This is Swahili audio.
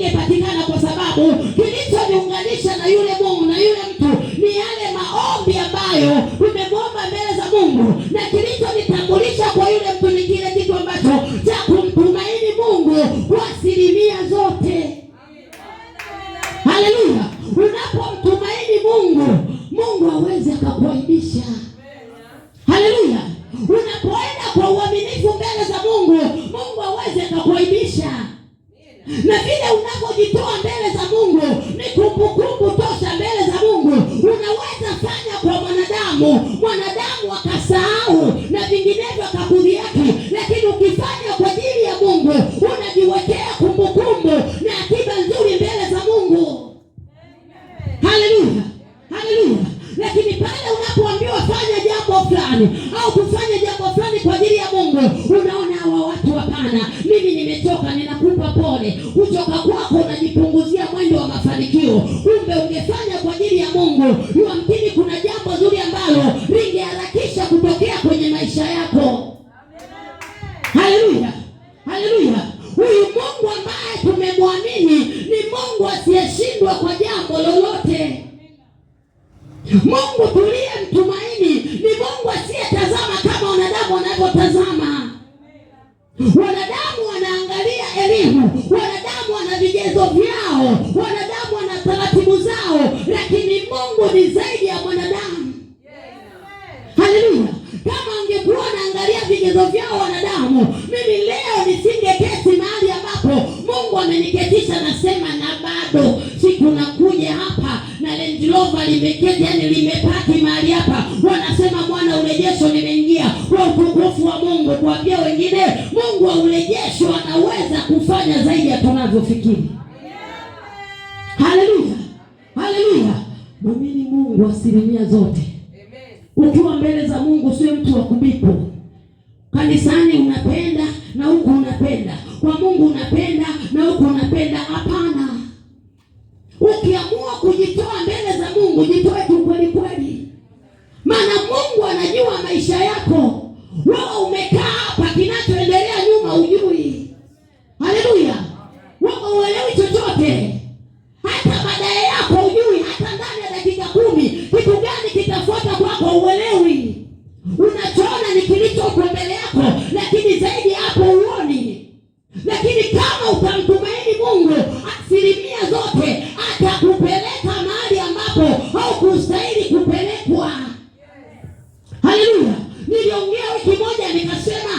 hakingepatikana, kwa sababu kilichoniunganisha na yule Mungu na yule mtu ni yale maombi ambayo tumemwomba mbele za Mungu, na kilichonitambulisha kwa yule mtu ni kile kitu ambacho cha kumtumaini Mungu kwa asilimia zote. Haleluya! Unapomtumaini Mungu, Mungu hawezi akakuaibisha. Haleluya! Unapoenda kwa uaminifu mbele za Mungu, Mungu hawezi akakuaibisha. Na vile unapojitoa mbele za Mungu ni kumbukumbu tosha mbele za Mungu. Unaweza fanya kwa mwanadamu akasahau na vinginevyo akakudhihaki, lakini ukifanya kwa ajili ya Mungu unajiwekea kumbukumbu na akiba nzuri mbele za Mungu. Haleluya, haleluya. Lakini pale unapoambiwa fanya jambo fulani au kufanya jambo fulani kwa ajili ya Mungu, unaona hawa watu hapana, mimi nimechoka, ninakupa pole. Kuchoka kwako unajipunguzia mwendo wa mafanikio. Kumbe ungefanya kwa ajili ya Mungu, yamkini kuna jambo zuri ambalo lingeharakisha kutokea kwenye maisha yako. Haleluya, haleluya. Huyu Mungu ambaye tumemwamini ni Mungu asiyeshindwa kwa jambo lolote. Mungu tuliyemtumaini ni Mungu asiyetazama kama wanadamu wanavyotazama. Wanadamu wanaangalia elimu, wanadamu wana vigezo vyao, wanadamu wana taratibu zao, lakini Mungu ni zaidi ya mwanadamu. Haleluya. Kama angekuwa anaangalia vigezo vyao wanadamu, mimi leo nisingeketi mahali ambapo Mungu ameniketisha. Nasema na bado siku nakuja hapa na Land Rover limeketi, yani limepaki mahali hapa, wanasema Bwana urejesho, nimeingia kwa utukufu wa Mungu kuambia wengine Mungu wa urejesho anaweza kufanya zaidi ya tunavyofikiri. Haleluya, haleluya. Mwamini Mungu asilimia zote. Ukiwa mbele za Mungu sio mtu wa kubipo. Kanisani unapenda na huku unapenda, kwa Mungu unapenda na huku unapenda. Hapana. Ukiamua kujitoa mbele za Mungu, jitoe tu kweli kweli. Maana Mungu anajua maisha yako. Wewe umekaa hapa, kinachoendelea nyuma hujui. Haleluya. Wewe uelewi chochote. Hata baadaye yako hujui, hata ndani ya dakika 10 kitu gani kitafuata kwako uelewi. Unachoona ni kilichoko mbele yako, lakini zaidi hapo huoni. Lakini kama utamtumaini Mungu asilimia zote, atakupeleka mahali ambapo haukustahili kupelekwa. Haleluya. Niliongea wiki moja nikasema